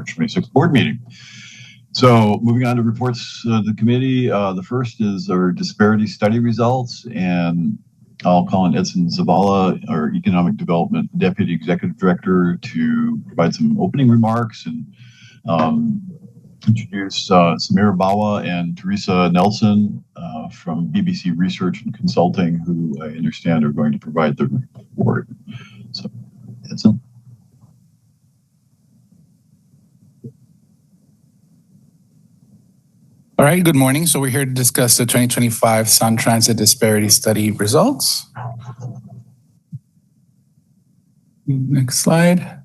March 26th board meeting. So moving on to reports of the committee, the first is our Disparity Study results, and I'll call on Edson Zavala, our Economic Development Deputy Executive Director, to provide some opening remarks and introduce Samira Bawa and Theresa Nelson from BBC Research and Consulting, who I understand are going to provide the report. So, Edson. All right, good morning. So we're here to discuss the 2025 Sound Transit Disparity Study results. Next slide.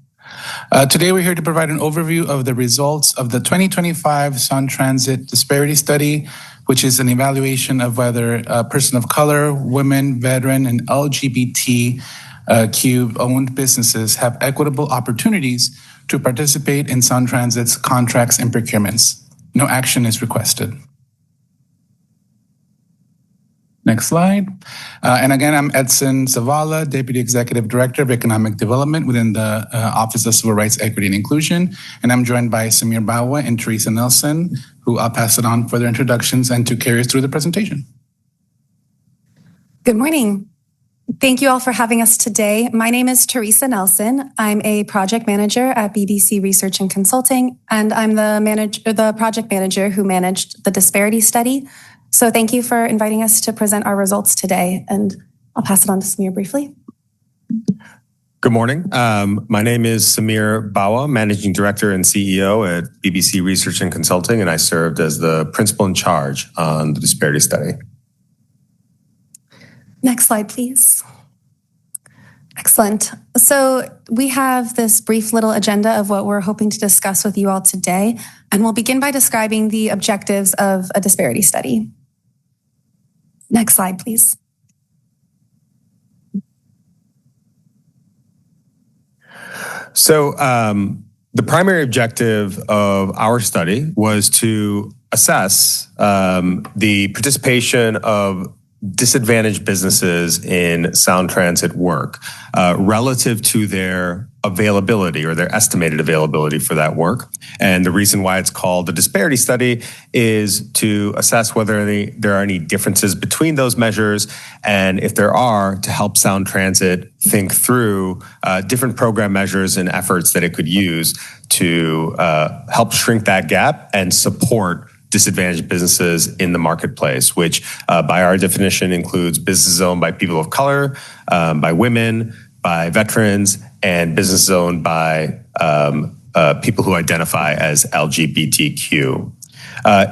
Today we're here to provide an overview of the results of the 2025 Sound Transit Disparity Study, which is an evaluation of whether a person of color, women, veteran, and LGBTQ-owned businesses have equitable opportunities to participate in Sound Transit's contracts and procurements. No action is requested. Next slide. And again, I'm Edson Zavala, Deputy Executive Director of Economic Development within the Office of Civil Rights, Equity, and Inclusion. And I'm joined by Samira Bawa and Theresa Nelson, who I'll pass it on for their introductions and to carry us through the presentation. Good morning. Thank you all for having us today. My name is Theresa Nelson. I'm a project manager at BBC Research and Consulting, and I'm the project manager who managed the Disparity Study. So thank you for inviting us to present our results today, and I'll pass it on to Samir briefly. Good morning. My name is Samir Bawa, Managing Director and CEO at BBC Research and Consulting, and I served as the principal in charge on the Disparity Study. Next slide, please. Excellent. So we have this brief little agenda of what we're hoping to discuss with you all today, and we'll begin by describing the objectives of a disparity study. Next slide, please. So the primary objective of our study was to assess the participation of disadvantaged businesses in Sound Transit work relative to their availability or their estimated availability for that work. And the reason why it's called the Disparity Study is to assess whether there are any differences between those measures, and if there are, to help Sound Transit think through different program measures and efforts that it could use to help shrink that gap and support disadvantaged businesses in the marketplace, which by our definition includes businesses owned by people of color, by women, by veterans, and businesses owned by people who identify as LGBTQ.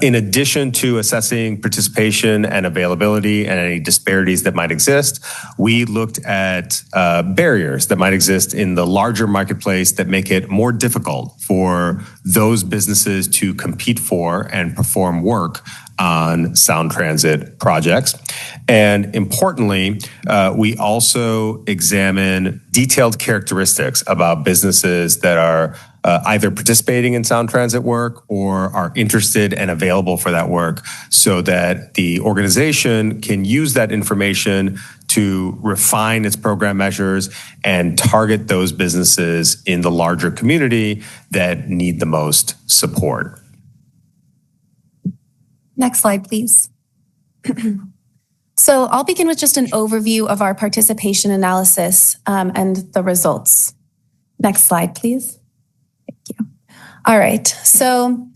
In addition to assessing participation and availability and any disparities that might exist, we looked at barriers that might exist in the larger marketplace that make it more difficult for those businesses to compete for and perform work on Sound Transit projects. And importantly, we also examine detailed characteristics about businesses that are either participating in Sound Transit work or are interested and available for that work, so that the organization can use that information to refine its program measures and target those businesses in the larger community that need the most support. Next slide, please. So I'll begin with just an overview of our participation analysis and the results. Next slide, please. Thank you. All right, so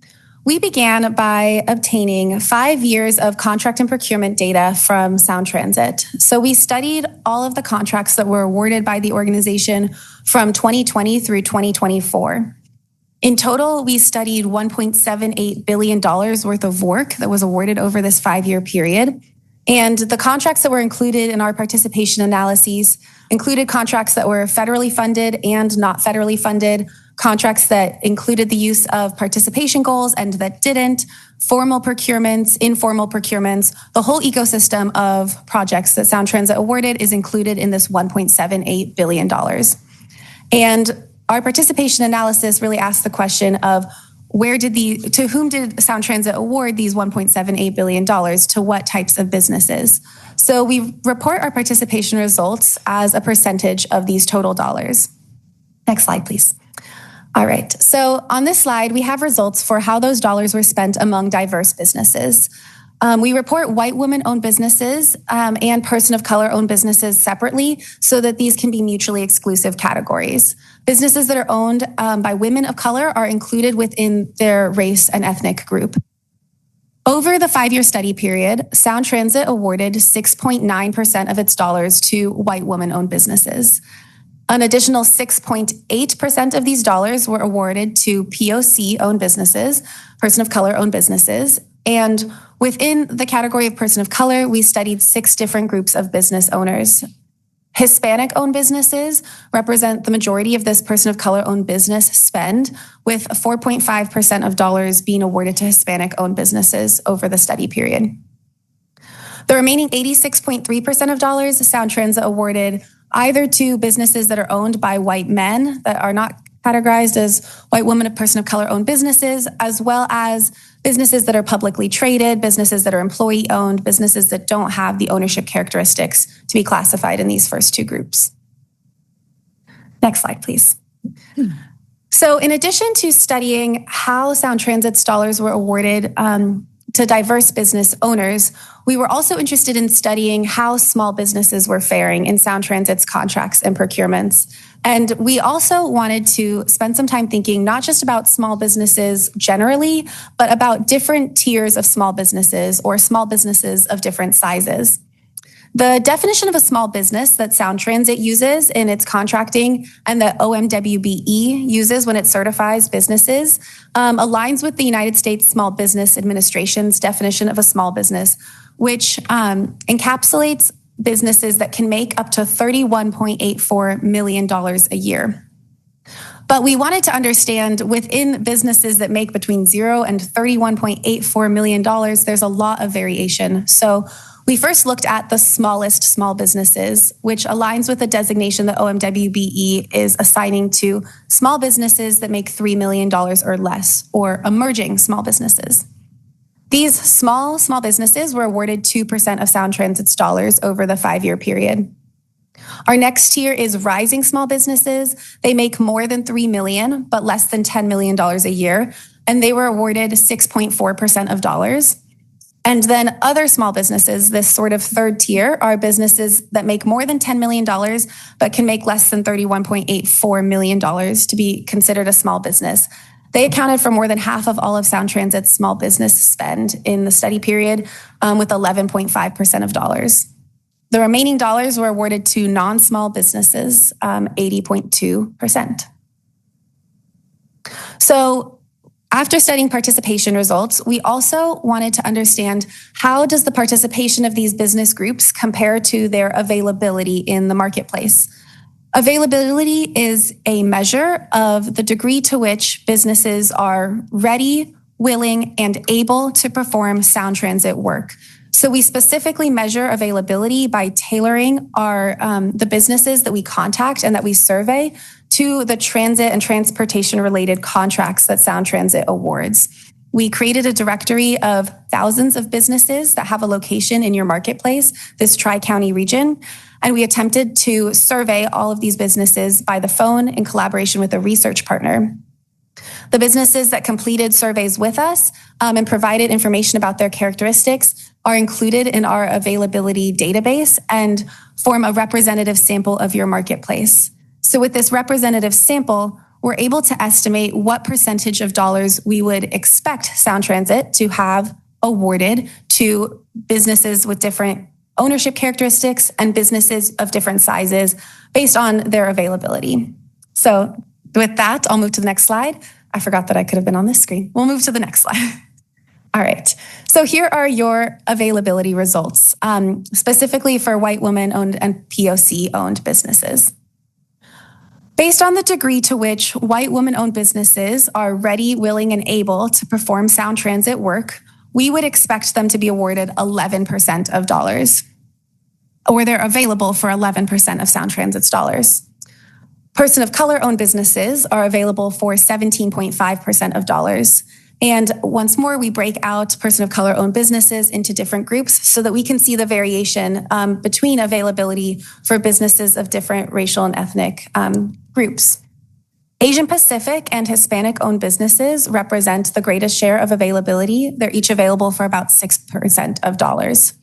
we began by obtaining 5 years of contract and procurement data from Sound Transit. So we studied all of the contracts that were awarded by the organization from 2020 through 2024. In total, we studied $1.78 billion worth of work that was awarded over this 5-year period. And the contracts that were included in our participation analyses included contracts that were federally funded and not federally funded, contracts that included the use of participation goals and that didn't, formal procurements, informal procurements. The whole ecosystem of projects that Sound Transit awarded is included in this $1.78 billion. And our participation analysis really asked the question of to whom did Sound Transit award these $1.78 billion, to what types of businesses? So we report our participation results as a percentage of these total dollars. Next slide, please. All right, so on this slide, we have results for how those dollars were spent among diverse businesses. We report white women-owned businesses and person of color-owned businesses separately so that these can be mutually exclusive categories. Businesses that are owned by women of color are included within their race and ethnic group. Over the 5-year study period, Sound Transit awarded 6.9% of its dollars to white woman-owned businesses. An additional 6.8% of these dollars were awarded to POC-owned businesses, person of color-owned businesses, and within the category of person of color, we studied 6 different groups of business owners. Hispanic-owned businesses represent the majority of this person of color-owned business spend, with 4.5% of dollars being awarded to Hispanic-owned businesses over the study period. The remaining 86.3% of dollars, Sound Transit awarded either to businesses that are owned by white men that are not categorized as white women or person of color-owned businesses, as well as businesses that are publicly traded, businesses that are employee-owned, businesses that don't have the ownership characteristics to be classified in these first 2 groups. Next slide, please. So in addition to studying how Sound Transit's dollars were awarded to diverse business owners, we were also interested in studying how small businesses were faring in Sound Transit's contracts and procurements. And we also wanted to spend some time thinking not just about small businesses generally, but about different tiers of small businesses or small businesses of different sizes. The definition of a small business that Sound Transit uses in its contracting and that OMWBE uses when it certifies businesses aligns with the United States Small Business Administration's definition of a small business, which encapsulates businesses that can make up to $31.84 million a year. But we wanted to understand within businesses that make between $0 and $31.84 million, there's a lot of variation. So we first looked at the smallest small businesses, which aligns with the designation that OMWBE is assigning to small businesses that make $3 million or less, or emerging small businesses. These small businesses were awarded 2% of Sound Transit's dollars over the 5-year period. Our next tier is rising small businesses. They make more than $3 million, but less than $10 million a year, and they were awarded 6.4% of dollars. And then other small businesses, this sort of third tier, are businesses that make more than $10 million, but can make less than $31.84 million to be considered a small business. They accounted for more than half of all of Sound Transit's small business spend in the study period, with 11.5% of dollars. The remaining dollars were awarded to non-small businesses, 80.2%. So after studying participation results, we also wanted to understand how does the participation of these business groups compare to their availability in the marketplace. Availability is a measure of the degree to which businesses are ready, willing, and able to perform Sound Transit work. So we specifically measure availability by tailoring the businesses that we contact and that we survey to the transit and transportation related contracts that Sound Transit awards. We created a directory of thousands of businesses that have a location in your marketplace, this Tri-County region, and we attempted to survey all of these businesses by the phone in collaboration with a research partner. The businesses that completed surveys with us and provided information about their characteristics are included in our availability database and form a representative sample of your marketplace. So with this representative sample, we're able to estimate what percentage of dollars we would expect Sound Transit to have awarded to businesses with different ownership characteristics and businesses of different sizes based on their availability. So with that, I'll move to the next slide. I forgot that I could have been on this screen. We'll move to the next slide. All right. So here are your availability results, specifically for white women-owned and POC-owned businesses. Based on the degree to which white women-owned businesses are ready, willing, and able to perform Sound Transit work, we would expect them to be awarded 11% of dollars, or they're available for 11% of Sound Transit's dollars. Person of color-owned businesses are available for 17.5% of dollars. And once more, we break out person of color-owned businesses into different groups so that we can see the variation between availability for businesses of different racial and ethnic groups. Asian Pacific and Hispanic-owned businesses represent the greatest share of availability. They're each available for about 6% of dollars.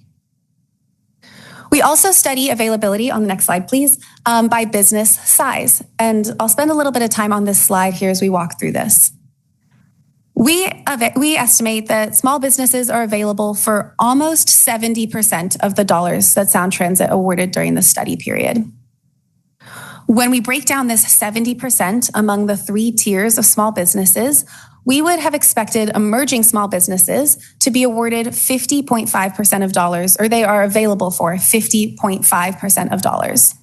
We also study availability, on the next slide, please, by business size. And I'll spend a little bit of time on this slide here as we walk through this. We estimate that small businesses are available for almost 70% of the dollars that Sound Transit awarded during the study period. When we break down this 70% among the 3 tiers of small businesses, we would have expected emerging small businesses to be awarded 50.5% of dollars, or they are available for 50.5% of dollars.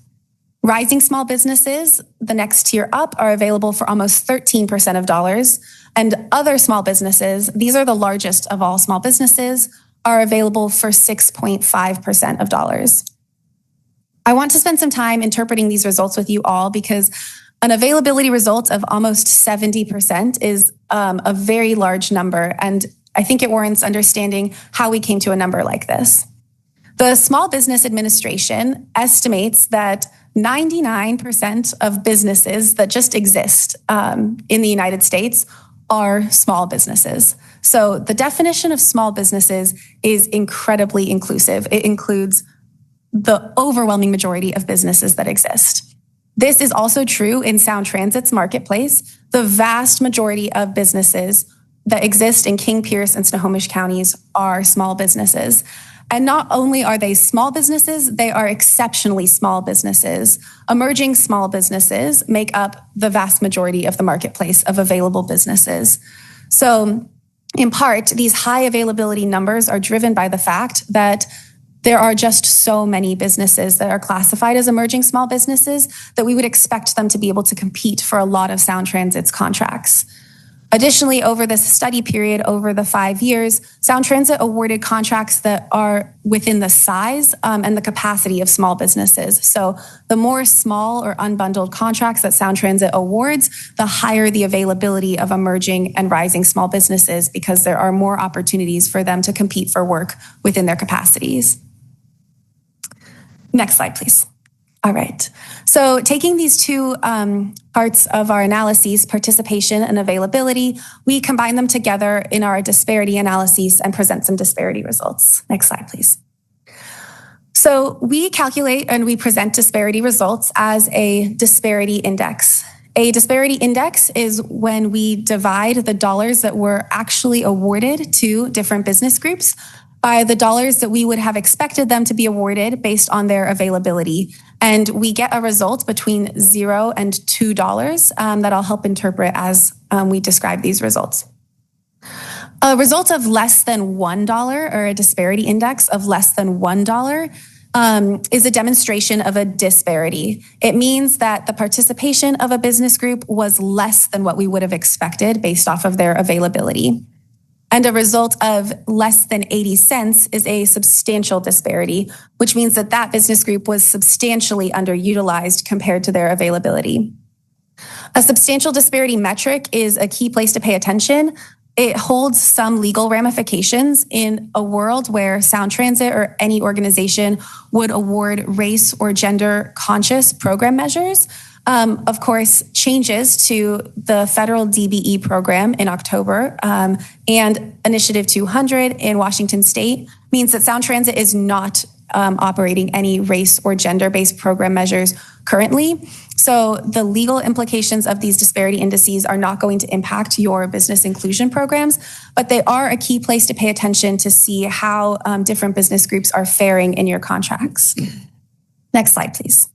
Rising small businesses, the next tier up, are available for almost 13% of dollars, and other small businesses, these are the largest of all small businesses, are available for 6.5% of dollars. I want to spend some time interpreting these results with you all because an availability result of almost 70% is a very large number, and I think it warrants understanding how we came to a number like this. The Small Business Administration estimates that 99% of businesses that just exist in the United States are small businesses. So the definition of small businesses is incredibly inclusive. It includes the overwhelming majority of businesses that exist. This is also true in Sound Transit's marketplace. The vast majority of businesses that exist in King, Pierce, and Snohomish counties are small businesses. And not only are they small businesses, they are exceptionally small businesses. Emerging small businesses make up the vast majority of the marketplace of available businesses. So in part, these high availability numbers are driven by the fact that there are just so many businesses that are classified as emerging small businesses that we would expect them to be able to compete for a lot of Sound Transit's contracts. Additionally, over this study period, over the 5 years, Sound Transit awarded contracts that are within the size and the capacity of small businesses. So the more small or unbundled contracts that Sound Transit awards, the higher the availability of emerging and rising small businesses because there are more opportunities for them to compete for work within their capacities. Next slide, please. All right. So taking these 2 parts of our analyses, participation and availability, we combine them together in our disparity analyses and present some disparity results. Next slide, please. So we calculate and we present disparity results as a disparity index. A disparity index is when we divide the dollars that were actually awarded to different business groups by the dollars that we would have expected them to be awarded based on their availability. And we get a result between $0 and $2 that I'll help interpret as we describe these results. A result of less than $1, or a disparity index of less than $1, is a demonstration of a disparity. It means that the participation of a business group was less than what we would have expected based off of their availability. And a result of less than 80 cents is a substantial disparity, which means that that business group was substantially underutilized compared to their availability. A substantial disparity metric is a key place to pay attention. It holds some legal ramifications in a world where Sound Transit or any organization would award race or gender conscious program measures. Of course, changes to the federal DBE program in October and Initiative 200 in Washington State means that Sound Transit is not operating any race or gender-based program measures currently. So the legal implications of these disparity indices are not going to impact your business inclusion programs, but they are a key place to pay attention to see how different business groups are faring in your contracts. Next slide, please.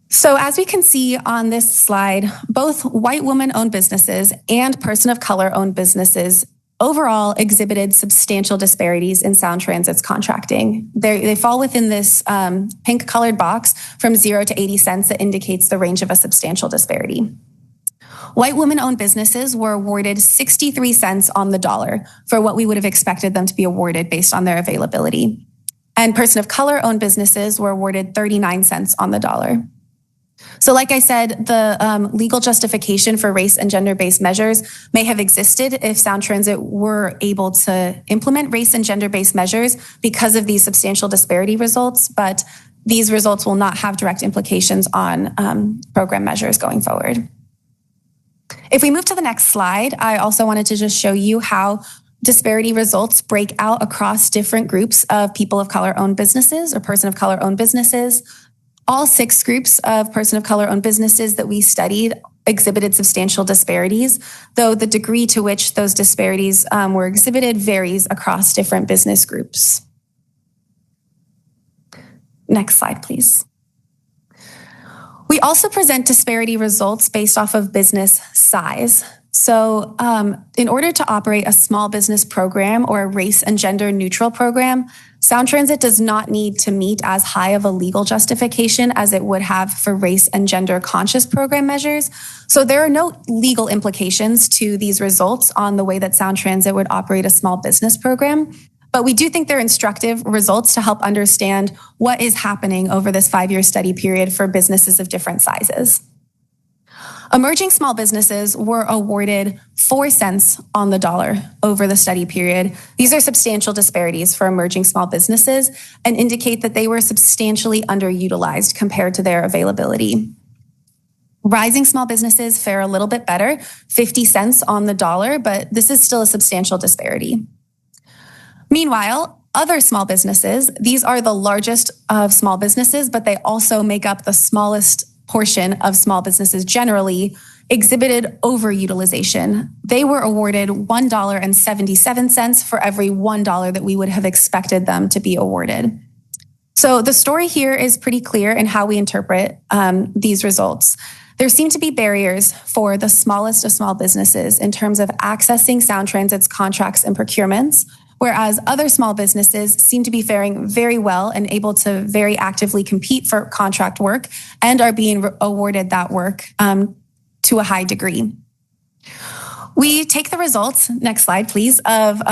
So as we can see on this slide, both white woman-owned businesses and person of color-owned businesses overall exhibited substantial disparities in Sound Transit's contracting. They fall within this pink-colored box from 0 to 80 cents that indicates the range of a substantial disparity. White women-owned businesses were awarded 63 cents on the dollar for what we would have expected them to be awarded based on their availability. And person of color-owned businesses were awarded 39 cents on the dollar. So like I said, the legal justification for race and gender-based measures may have existed if Sound Transit were able to implement race and gender-based measures because of these substantial disparity results, but these results will not have direct implications on program measures going forward. If we move to the next slide, I also wanted to just show you how disparity results break out across different groups of people of color-owned businesses or person of color-owned businesses. All 6 groups of person of color-owned businesses that we studied exhibited substantial disparities, though the degree to which those disparities were exhibited varies across different business groups. Next slide, please. We also present disparity results based off of business size. So in order to operate a small business program or a race and gender neutral program, Sound Transit does not need to meet as high of a legal justification as it would have for race and gender conscious program measures. So there are no legal implications to these results on the way that Sound Transit would operate a small business program. But we do think they're instructive results to help understand what is happening over this 5-year study period for businesses of different sizes. Emerging small businesses were awarded 4 cents on the dollar over the study period. These are substantial disparities for emerging small businesses and indicate that they were substantially underutilized compared to their availability. Rising small businesses fare a little bit better, 50 cents on the dollar, but this is still a substantial disparity. Meanwhile, other small businesses, these are the largest of small businesses, but they also make up the smallest portion of small businesses generally, exhibited overutilization. They were awarded $1.77 for every $1 that we would have expected them to be awarded. So the story here is pretty clear in how we interpret these results. There seem to be barriers for the smallest of small businesses in terms of accessing Sound Transit's contracts and procurements, whereas other small businesses seem to be faring very well and able to very actively compete for contract work and are being awarded that work to a high degree. We take the results, next slide please, of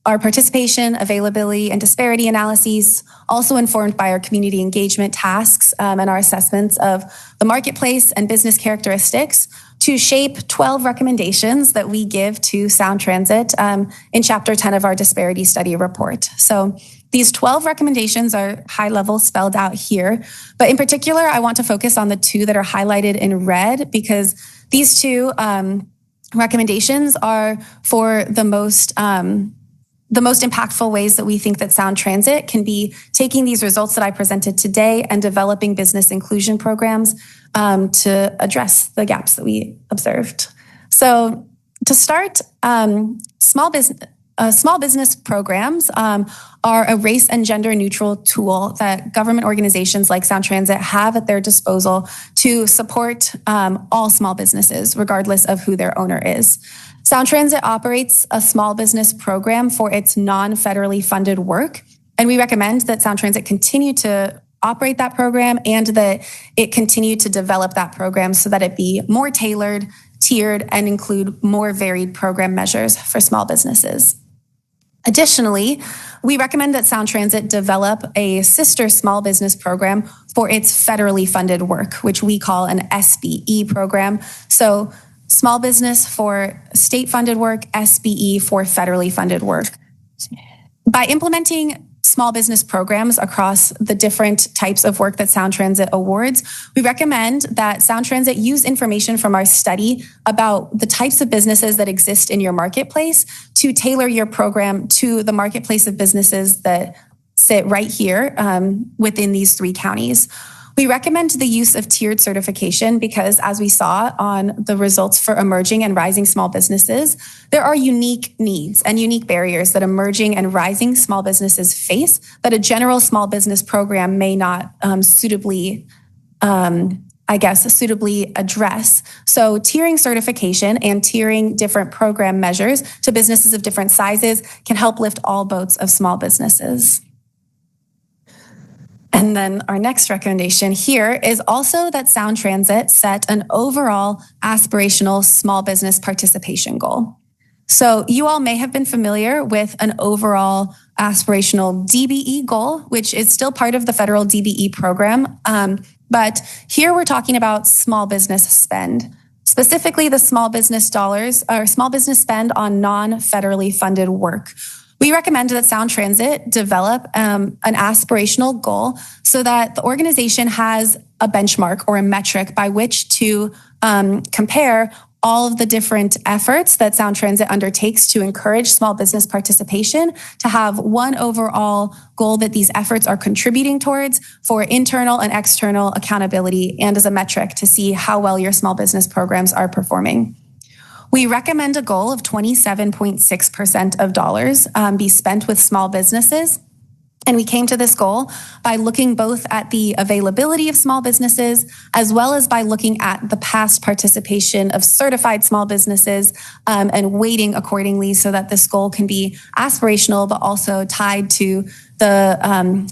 our participation, availability, and disparity analyses, also informed by our community engagement tasks and our assessments of the marketplace and business characteristics to shape 12 recommendations that we give to Sound Transit in Chapter 10 of our Disparity Study report. So these 12 recommendations are high level spelled out here, but in particular, I want to focus on the 2 that are highlighted in red because these 2 recommendations are for the most impactful ways that we think that Sound Transit can be taking these results that I presented today and developing business inclusion programs to address the gaps that we observed. So to start, small business programs are a race and gender neutral tool that government organizations like Sound Transit have at their disposal to support all small businesses, regardless of who their owner is. Sound Transit operates a small business program for its non-federally funded work, and we recommend that Sound Transit continue to operate that program and that it continue to develop that program so that it be more tailored, tiered, and include more varied program measures for small businesses. Additionally, we recommend that Sound Transit develop a sister small business program for its federally funded work, which we call an SBE program. So small business for state-funded work, SBE for federally funded work. By implementing small business programs across the different types of work that Sound Transit awards, we recommend that Sound Transit use information from our study about the types of businesses that exist in your marketplace to tailor your program to the marketplace of businesses that sit right here within these 3 counties. We recommend the use of tiered certification because, as we saw on the results for emerging and rising small businesses, there are unique needs and unique barriers that emerging and rising small businesses face that a general small business program may not suitably address. So tiering certification and tiering different program measures to businesses of different sizes can help lift all boats of small businesses. And then our next recommendation here is also that Sound Transit set an overall aspirational small business participation goal. So you all may have been familiar with an overall aspirational DBE goal, which is still part of the federal DBE program. But here we're talking about small business spend, specifically the small business dollars or small business spend on non-federally funded work. We recommend that Sound Transit develop an aspirational goal so that the organization has a benchmark or a metric by which to compare all of the different efforts that Sound Transit undertakes to encourage small business participation, to have one overall goal that these efforts are contributing towards for internal and external accountability, and as a metric to see how well your small business programs are performing. We recommend a goal of 27.6% of dollars be spent with small businesses. And we came to this goal by looking both at the availability of small businesses as well as by looking at the past participation of certified small businesses and weighting accordingly so that this goal can be aspirational but also tied to the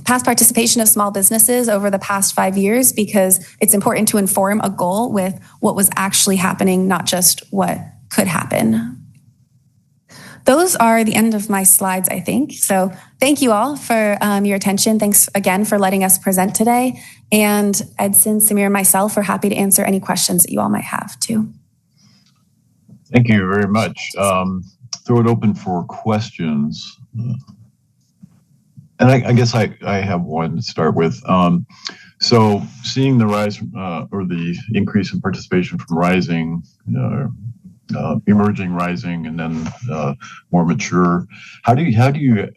past participation of small businesses over the past 5 years, because it's important to inform a goal with what was actually happening, not just what could happen. Those are the end of my slides, I think. So thank you all for your attention. Thanks again for letting us present today. And Edson, Samir, and myself are happy to answer any questions that you all might have too. Thank you very much. Throw it open for questions. And I guess I have one to start with. So seeing the rise or the increase in participation from rising, emerging, rising, and then more mature. How do you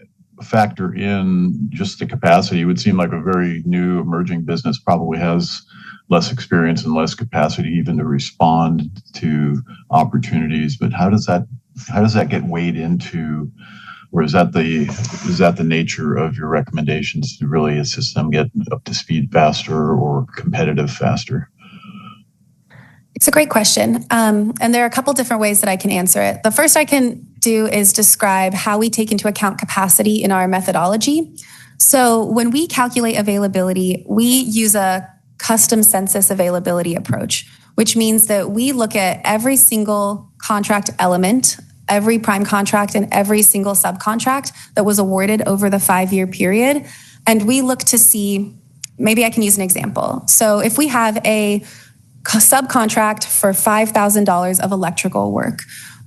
factor in just the capacity? It would seem like a very new emerging business probably has less experience and less capacity even to respond to opportunities. But how does that get weighed into, or is that the nature of your recommendations to really assist them get up to speed faster or competitive faster? It's a great question. And there are a couple different ways that I can answer it. The first I can do is describe how we take into account capacity in our methodology. So when we calculate availability, we use a custom census availability approach, which means that we look at every single contract element, every prime contract, and every single subcontract that was awarded over the 5-year period. And we look to see, maybe I can use an example. So if we have a subcontract for $5,000 of electrical work,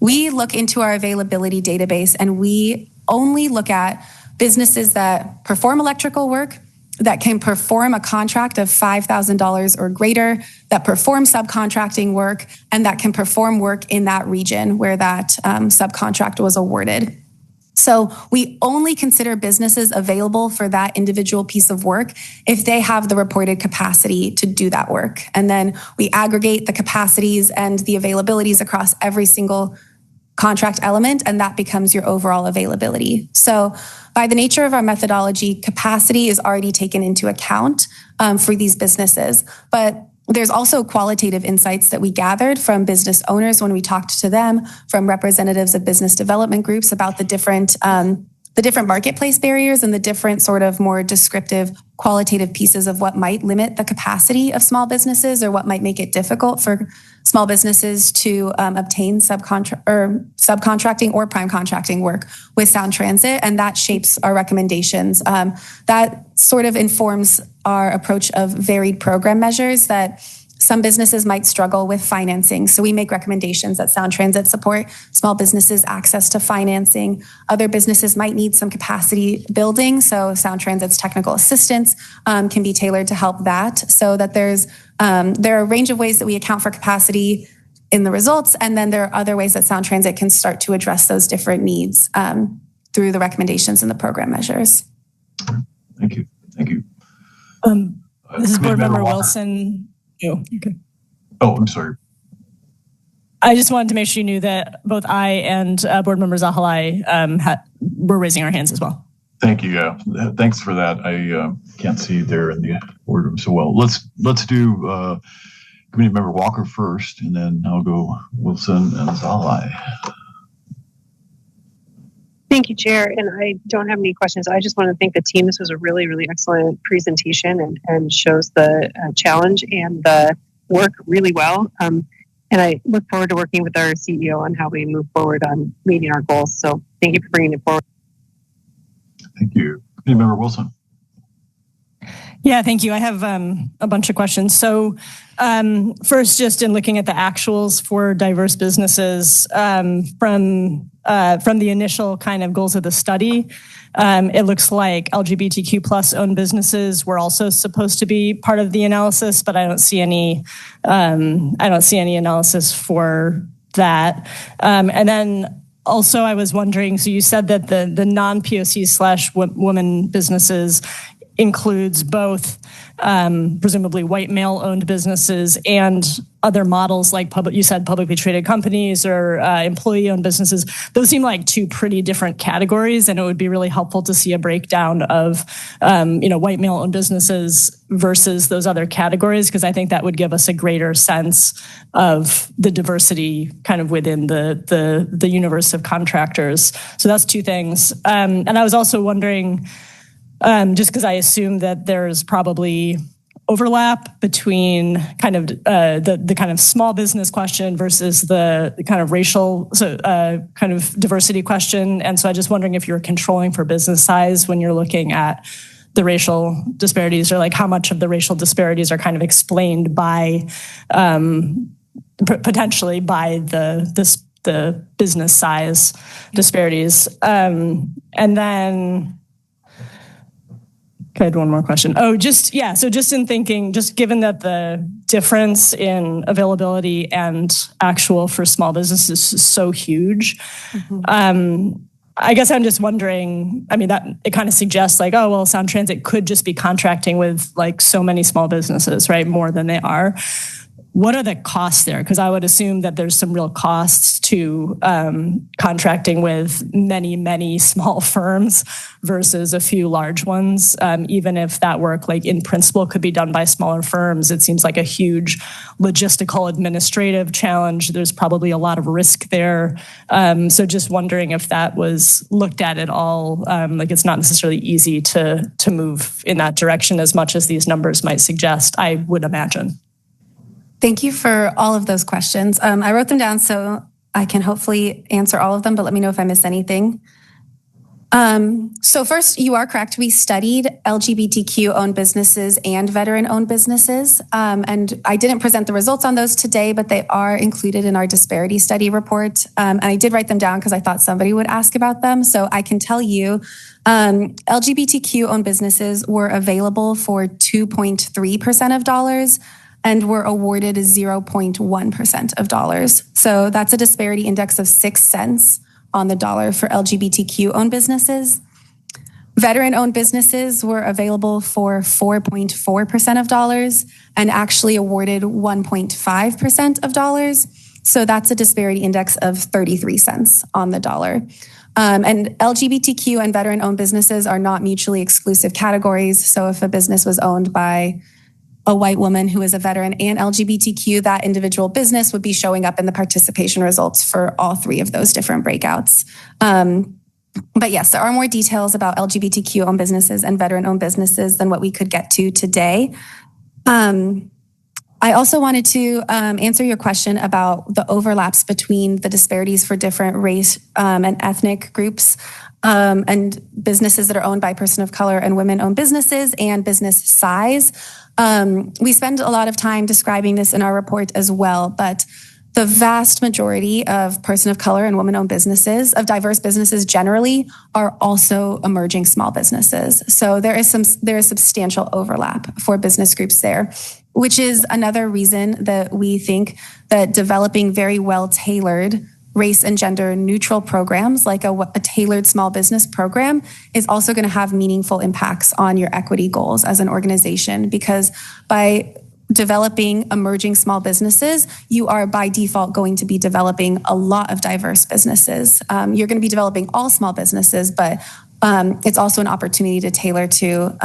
we look into our availability database and we only look at businesses that perform electrical work, that can perform a contract of $5,000 or greater, that perform subcontracting work, and that can perform work in that region where that subcontract was awarded. So we only consider businesses available for that individual piece of work if they have the reported capacity to do that work. And then we aggregate the capacities and the availabilities across every single contract element, and that becomes your overall availability. So by the nature of our methodology, capacity is already taken into account for these businesses. But there's also qualitative insights that we gathered from business owners when we talked to them, from representatives of business development groups about the different marketplace barriers and the different sort of more descriptive qualitative pieces of what might limit the capacity of small businesses or what might make it difficult for small businesses to obtain subcontracting or prime contracting work with Sound Transit, and that shapes our recommendations. That sort of informs our approach of varied program measures that some businesses might struggle with financing. So we make recommendations that Sound Transit support small businesses' access to financing. Other businesses might need some capacity building. So Sound Transit's technical assistance can be tailored to help that, so that there are a range of ways that we account for capacity in the results. And then there are other ways that Sound Transit can start to address those different needs through the recommendations and the program measures. Thank you. Thank you. This is Board Member Wilson. Oh, okay. Oh, I'm sorry. I just wanted to make sure you knew that both I and Board Member Zahalai were raising our hands as well. Thank you. Yeah, thanks for that. I can't see there in the boardroom so well. Let's do Committee Member Walker first, and then I'll go Wilson and Zahalai. Thank you, Chair. And I don't have any questions. I just want to thank the team. This was a really, really excellent presentation and shows the challenge and the work really well. And I look forward to working with our CEO on how we move forward on meeting our goals. So thank you for bringing it forward. Thank you. Committee Member Wilson. Yeah, thank you. I have a bunch of questions. So first, just in looking at the actuals for diverse businesses from the initial kind of goals of the study, it looks like LGBTQ plus owned businesses were also supposed to be part of the analysis, but I don't see any analysis for that. And then also, I was wondering, so you said that the non-POC/women businesses includes both presumably white male-owned businesses and other models like you said publicly traded companies or employee-owned businesses. Those seem like two pretty different categories, and it would be really helpful to see a breakdown of white male-owned businesses versus those other categories, because I think that would give us a greater sense of the diversity kind of within the universe of contractors. So that's two things. And I was also wondering, just because I assume that there's probably overlap between kind of the kind of small business question versus the kind of racial kind of diversity question. And so I'm just wondering if you're controlling for business size when you're looking at the racial disparities, or like how much of the racial disparities are kind of explained by potentially by the business size disparities. And then I had one more question. So just in thinking, just given that the difference in availability and actual for small businesses is so huge, I guess I'm just wondering, I mean, that it kind of suggests like, oh, well, Sound Transit could just be contracting with like so many small businesses, right? More than they are. What are the costs there? Because I would assume that there's some real costs to contracting with many, many small firms versus a few large ones. Even if that work, like in principle, could be done by smaller firms, it seems like a huge logistical administrative challenge. There's probably a lot of risk there. So just wondering if that was looked at all. Like it's not necessarily easy to move in that direction as much as these numbers might suggest, I would imagine. Thank you for all of those questions. I wrote them down so I can hopefully answer all of them, but let me know if I miss anything. So first, you are correct. We studied LGBTQ-owned businesses and veteran-owned businesses. And I didn't present the results on those today, but they are included in our disparity study report. And I did write them down because I thought somebody would ask about them. So I can tell you, LGBTQ-owned businesses were available for 2.3% of dollars, and were awarded 0.1% of dollars. So that's a disparity index of 6 cents on the dollar for LGBTQ-owned businesses. Veteran-owned businesses were available for 4.4% of dollars and actually awarded 1.5% of dollars. So that's a disparity index of 33 cents on the dollar. And LGBTQ and veteran-owned businesses are not mutually exclusive categories. So if a business was owned by a white woman who is a veteran and LGBTQ, that individual business would be showing up in the participation results for all three of those different breakouts. But yes, there are more details about LGBTQ-owned businesses and veteran-owned businesses than what we could get to today. I also wanted to answer your question about the overlaps between the disparities for different race and ethnic groups and businesses that are owned by person of color and women-owned businesses and business size. We spend a lot of time describing this in our report as well, but the vast majority of person of color and women-owned businesses, of diverse businesses generally, are also emerging small businesses. So there is substantial overlap for business groups there, which is another reason that we think that developing very well-tailored race and gender neutral programs like a tailored small business program is also going to have meaningful impacts on your equity goals as an organization, because by developing emerging small businesses, you are by default going to be developing a lot of diverse businesses. You're going to be developing all small businesses, but it's also an opportunity to tailor to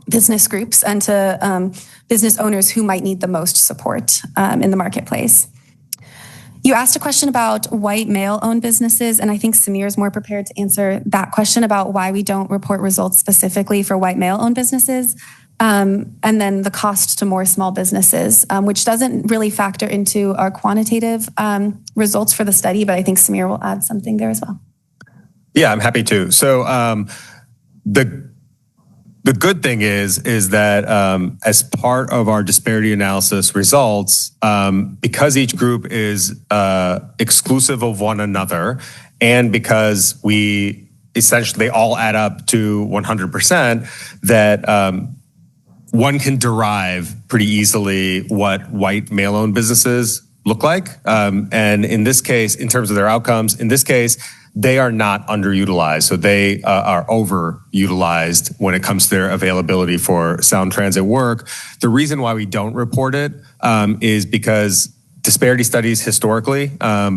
business groups and to business owners who might need the most support in the marketplace. You asked a question about white male-owned businesses, and I think Samir is more prepared to answer that question about why we don't report results specifically for white male-owned businesses, and then the cost to more small businesses, which doesn't really factor into our quantitative results for the study, but I think Samir will add something there as well. Yeah, I'm happy to. So the The good thing is that as part of our disparity analysis results, because each group is exclusive of one another, and because we essentially all add up to 100%, that one can derive pretty easily what white male-owned businesses look like. And in this case, in terms of their outcomes, in this case, they are not underutilized. So they are overutilized when it comes to their availability for sound transit work. The reason why we don't report it is because disparity studies historically,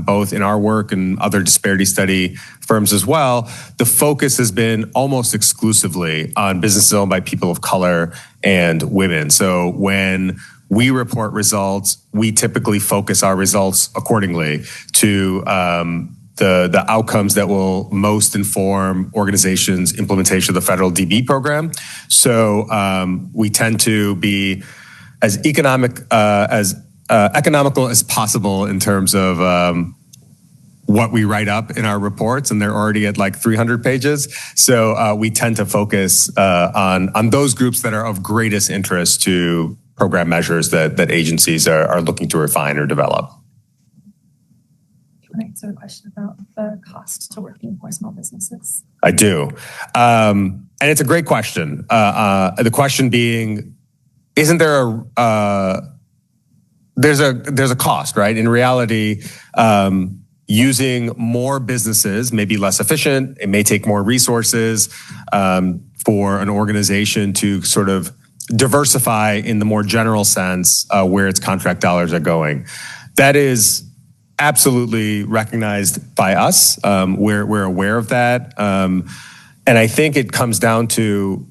both in our work and other disparity study firms as well, the focus has been almost exclusively on businesses owned by people of color and women. So when we report results, we typically focus our results accordingly to the outcomes that will most inform organizations' implementation of the federal DB program. So we tend to be as economical as possible in terms of what we write up in our reports, and they're already at like 300 pages. So we tend to focus on those groups that are of greatest interest to program measures that agencies are looking to refine or develop. Can I answer the question about the cost to working for small businesses? I do. And it's a great question. The question being, isn't there there's a cost, right? In reality, using more businesses may be less efficient. It may take more resources for an organization to sort of diversify in the more general sense where its contract dollars are going. That is absolutely recognized by us. We're aware of that. And I think it comes down to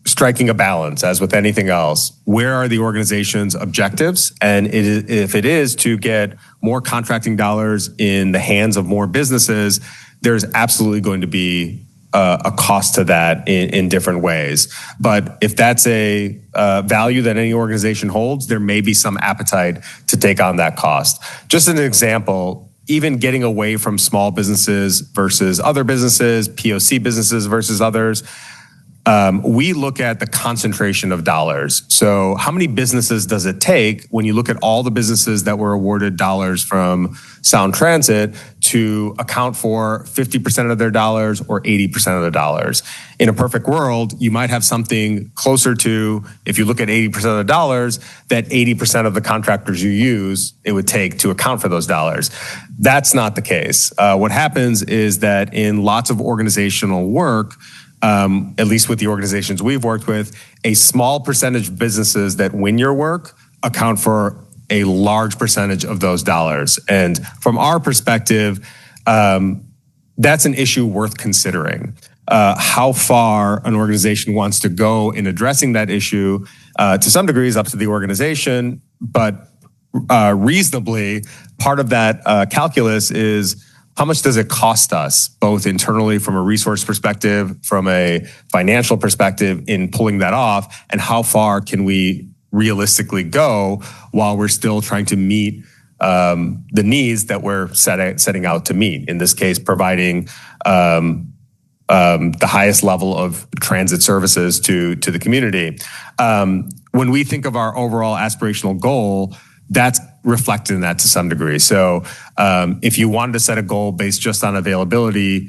striking a balance, as with anything else. Where are the organization's objectives? And if it is to get more contracting dollars in the hands of more businesses, there's absolutely going to be a cost to that in different ways. But if that's a value that any organization holds, there may be some appetite to take on that cost. Just an example, even getting away from small businesses versus other businesses, POC businesses versus others, we look at the concentration of dollars. So how many businesses does it take when you look at all the businesses that were awarded dollars from Sound Transit to account for 50% of their dollars or 80% of the dollars? In a perfect world, you might have something closer to, if you look at 80% of the dollars, that 80% of the contractors you use, it would take to account for those dollars. That's not the case. What happens is that in lots of organizational work, at least with the organizations we've worked with, a small percentage of businesses that win your work account for a large percentage of those dollars. And from our perspective, that's an issue worth considering. How far an organization wants to go in addressing that issue, to some degree, is up to the organization, but reasonably, part of that calculus is, how much does it cost us, both internally from a resource perspective, from a financial perspective in pulling that off, and how far can we realistically go while we're still trying to meet the needs that we're setting out to meet? In this case, providing the highest level of transit services to the community. When we think of our overall aspirational goal, that's reflected in that to some degree. So if you wanted to set a goal based just on availability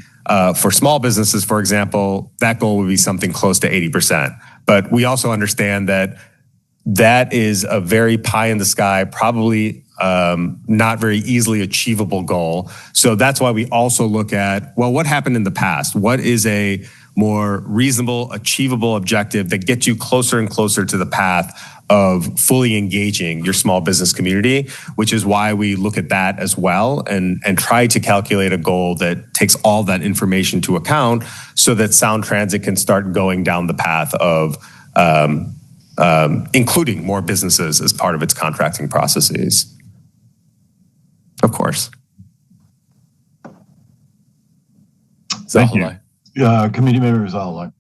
for small businesses, for example, that goal would be something close to 80%. But we also understand that that is a very pie in the sky, probably not very easily achievable goal. So that's why we also look at, well, what happened in the past? What is a more reasonable, achievable objective that gets you closer and closer to the path of fully engaging your small business community, which is why we look at that as well and try to calculate a goal that takes all that information to account so that Sound Transit can start going down the path of including more businesses as part of its contracting processes. Of course. Thank you. Committee member Zala.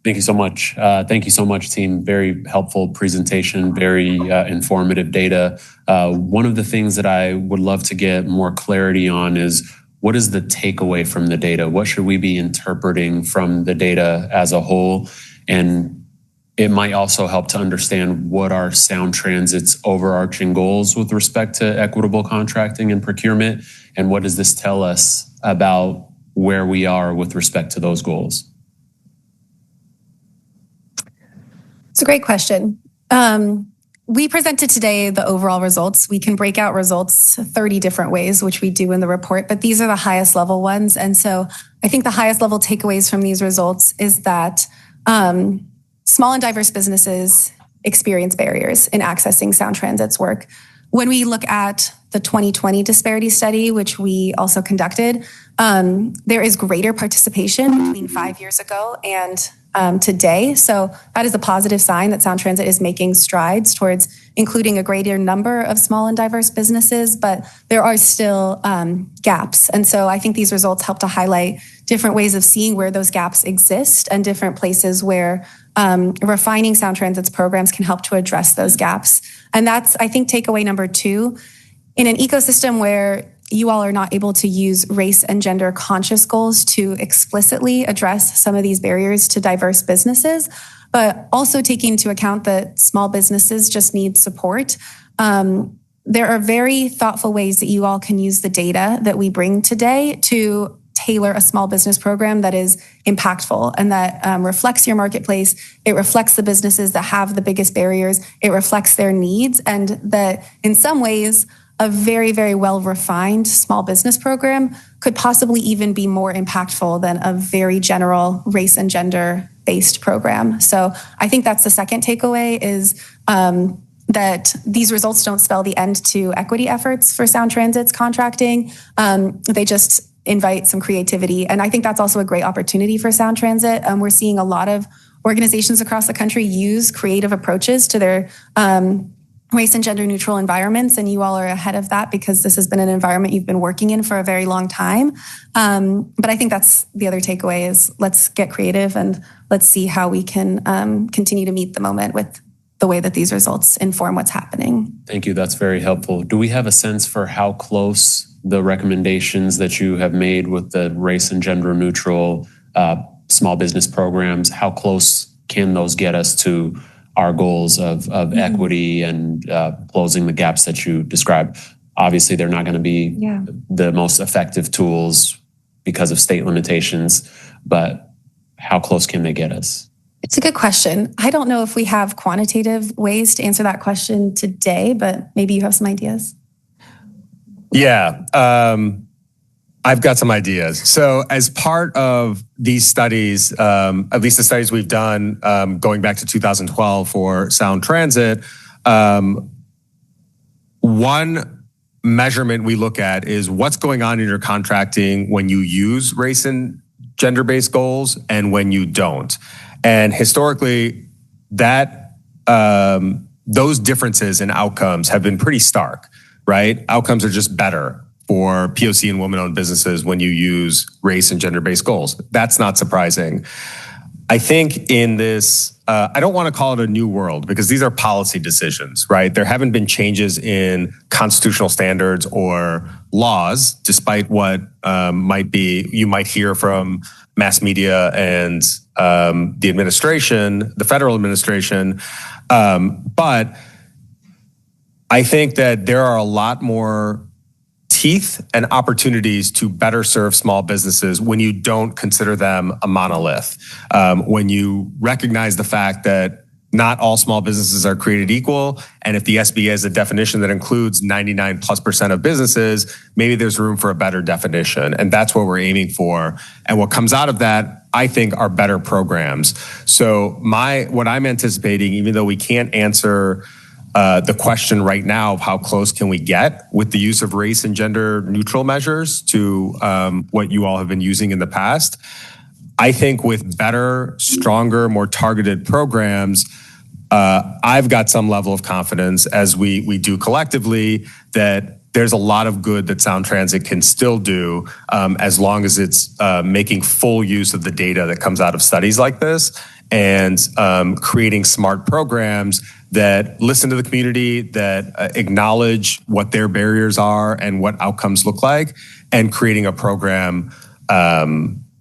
Thank you so much. Thank you so much, team. Very helpful presentation, very informative data. One of the things that I would love to get more clarity on is, what is the takeaway from the data? What should we be interpreting from the data as a whole? And it might also help to understand what are Sound Transit's overarching goals with respect to equitable contracting and procurement, and what does this tell us about where we are with respect to those goals? It's a great question. We presented today the overall results. We can break out results 30 different ways, which we do in the report, but these are the highest level ones. And so I think the highest level takeaways from these results is that small and diverse businesses experience barriers in accessing Sound Transit's work. When we look at the 2020 Disparity Study, which we also conducted, there is greater participation between 5 years ago and today. So that is a positive sign that Sound Transit is making strides towards including a greater number of small and diverse businesses, but there are still gaps. And so I think these results help to highlight different ways of seeing where those gaps exist and different places where refining Sound Transit's programs can help to address those gaps. And that's, I think, takeaway number 2. In an ecosystem where you all are not able to use race and gender conscious goals to explicitly address some of these barriers to diverse businesses, but also taking into account that small businesses just need support. There are very thoughtful ways that you all can use the data that we bring today to tailor a small business program that is impactful and that reflects your marketplace. It reflects the businesses that have the biggest barriers. It reflects their needs, and that in some ways, a very, very well-refined small business program could possibly even be more impactful than a very general race and gender-based program. So I think that's the second takeaway is that these results don't spell the end to equity efforts for Sound Transit's contracting. They just invite some creativity. And I think that's also a great opportunity for Sound Transit. We're seeing a lot of organizations across the country use creative approaches to their race and gender neutral environments, and you all are ahead of that because this has been an environment you've been working in for a very long time. But I think that's the other takeaway is let's get creative and let's see how we can continue to meet the moment with the way that these results inform what's happening. Thank you. That's very helpful. Do we have a sense for how close the recommendations that you have made with the race and gender neutral small business programs, how close can those get us to our goals of equity and closing the gaps that you described? Obviously, they're not going to be the most effective tools because of state limitations, but how close can they get us? It's a good question. I don't know if we have quantitative ways to answer that question today, but maybe you have some ideas. Yeah, I've got some ideas. So as part of these studies, at least the studies we've done going back to 2012 for Sound Transit, one measurement we look at is what's going on in your contracting when you use race and gender-based goals and when you don't. And historically, that those differences in outcomes have been pretty stark, right? Outcomes are just better for POC and women-owned businesses when you use race and gender-based goals. That's not surprising. I think in this, I don't want to call it a new world because these are policy decisions, right? There haven't been changes in constitutional standards or laws, despite what you might hear from mass media and the administration, the federal administration. But I think that there are a lot more teeth and opportunities to better serve small businesses when you don't consider them a monolith. When you recognize the fact that not all small businesses are created equal, and if the SBA has a definition that includes 99+% of businesses, maybe there's room for a better definition, and that's what we're aiming for. And what comes out of that, I think, are better programs. So what I'm anticipating, even though we can't answer the question right now of how close can we get with the use of race and gender neutral measures to what you all have been using in the past, I think with better, stronger, more targeted programs, I've got some level of confidence as we do collectively that there's a lot of good that Sound Transit can still do as long as it's making full use of the data that comes out of studies like this and creating smart programs that listen to the community, that acknowledge what their barriers are and what outcomes look like, and creating a program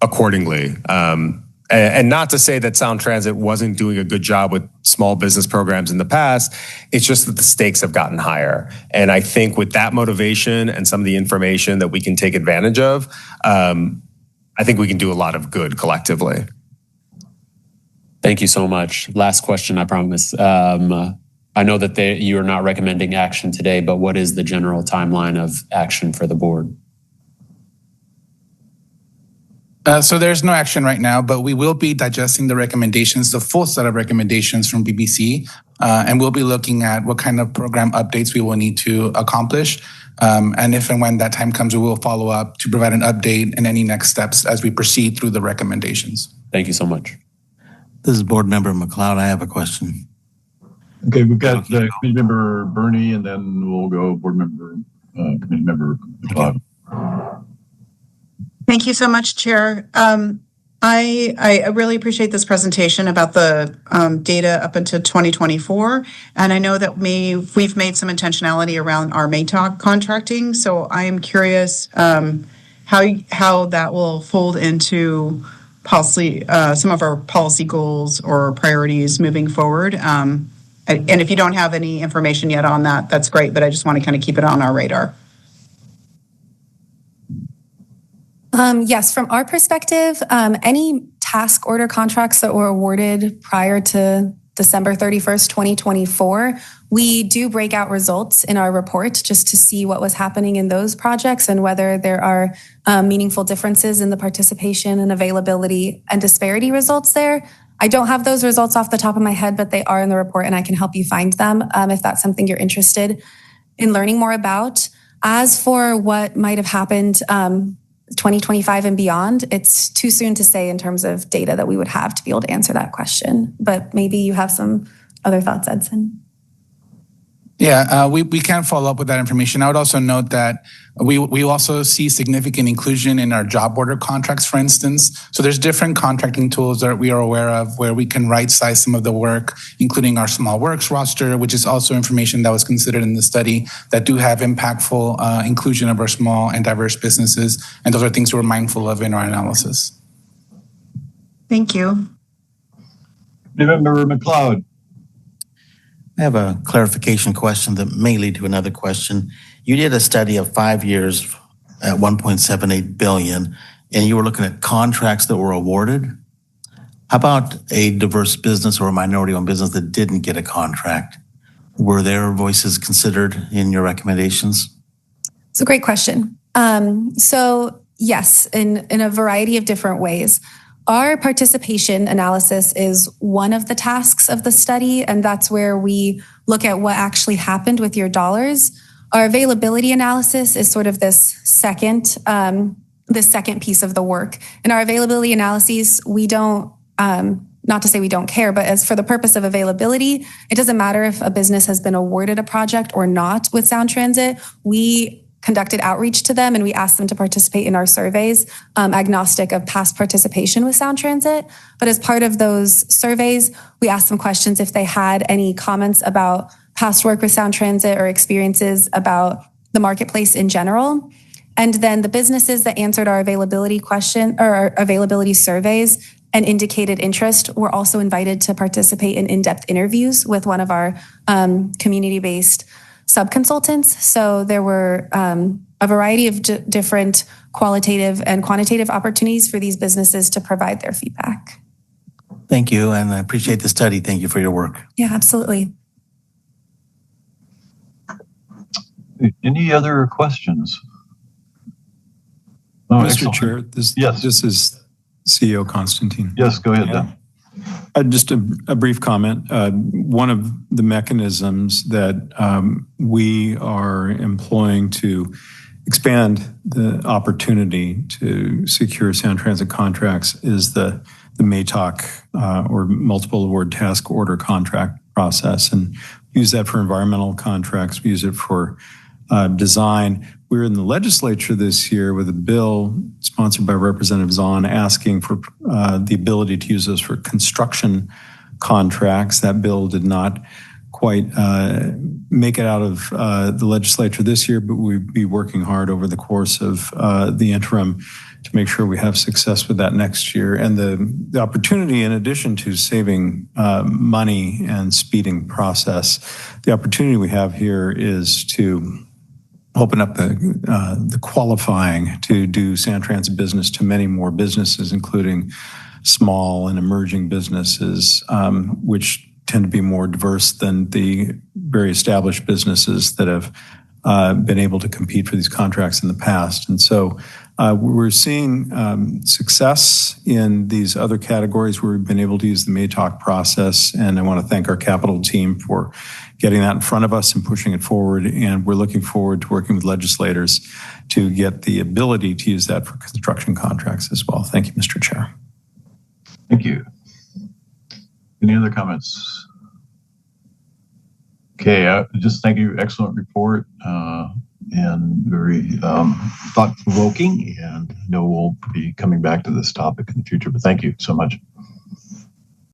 accordingly. And not to say that Sound Transit wasn't doing a good job with small business programs in the past. It's just that the stakes have gotten higher. And I think with that motivation and some of the information that we can take advantage of, I think we can do a lot of good collectively. Thank you so much. Last question, I promise. I know that you are not recommending action today, but what is the general timeline of action for the board? So there's no action right now, but we will be digesting the recommendations, the full set of recommendations from BBC, and we'll be looking at what kind of program updates we will need to accomplish. And if and when that time comes, we will follow up to provide an update and any next steps as we proceed through the recommendations. Thank you so much. This is Board Member McLeod. I have a question. Okay, we've got Committee Member Bernie, and then we'll go Board Member, Committee Member McLeod. Thank you so much, Chair. I really appreciate this presentation about the data up until 2024. And I know that we've made some intentionality around our MATOC contracting. So I am curious how that will fold into policy, some of our policy goals or priorities moving forward. And if you don't have any information yet on that, that's great. But I just want to kind of keep it on our radar. Yes, from our perspective, any task order contracts that were awarded prior to December 31st, 2024, we do break out results in our report just to see what was happening in those projects and whether there are meaningful differences in the participation and availability and disparity results there. I don't have those results off the top of my head, but they are in the report and I can help you find them if that's something you're interested in learning more about. As for what might have happened 2025 and beyond, it's too soon to say in terms of data that we would have to be able to answer that question. But maybe you have some other thoughts, Edson. Yeah, we can follow up with that information. I would also note that we also see significant inclusion in our job order contracts, for instance. So there's different contracting tools that we are aware of where we can right size some of the work, including our small works roster, which is also information that was considered in the study that do have impactful inclusion of our small and diverse businesses. And those are things we're mindful of in our analysis. Thank you. Member McLeod. I have a clarification question that may lead to another question. You did a study of 5 years at 1.78 billion, and you were looking at contracts that were awarded. How about a diverse business or a minority-owned business that didn't get a contract? Were their voices considered in your recommendations? It's a great question. So yes, in a variety of different ways. Our participation analysis is one of the tasks of the study, and that's where we look at what actually happened with your dollars. Our availability analysis is sort of this second piece of the work. In our availability analyses, we don't, not to say we don't care, but as for the purpose of availability, it doesn't matter if a business has been awarded a project or not with Sound Transit. We conducted outreach to them and we asked them to participate in our surveys, agnostic of past participation with Sound Transit. But as part of those surveys, we asked them questions if they had any comments about past work with Sound Transit or experiences about the marketplace in general. And then the businesses that answered our availability question or our availability surveys and indicated interest were also invited to participate in in-depth interviews with one of our community-based sub-consultants. So there were a variety of different qualitative and quantitative opportunities for these businesses to provide their feedback. Thank you, and I appreciate the study. Thank you for your work. Yeah, absolutely. Any other questions? Oh, Mr. excellent. Chair, this is CEO Constantine. Yes, go ahead then. Just a brief comment. One of the mechanisms that we are employing to expand the opportunity to secure Sound Transit contracts is the MATOC or multiple award task order contract process, and use that for environmental contracts. We use it for design. We were in the legislature this year with a bill sponsored by Representative Zahn asking for the ability to use those for construction contracts. That bill did not quite make it out of the legislature this year, but we'd be working hard over the course of the interim to make sure we have success with that next year. And the opportunity, in addition to saving money and speeding process, the opportunity we have here is to open up the qualifying to do Sound Transit business to many more businesses, including small and emerging businesses, which tend to be more diverse than the very established businesses that have been able to compete for these contracts in the past. And so we're seeing success in these other categories where we've been able to use the MATOC process. And I want to thank our capital team for getting that in front of us and pushing it forward. And we're looking forward to working with legislators to get the ability to use that for construction contracts as well. Thank you, Mr. Chair. Thank you. Any other comments? Okay, just thank you. Excellent report and very thought-provoking. And I know we'll be coming back to this topic in the future, but thank you so much.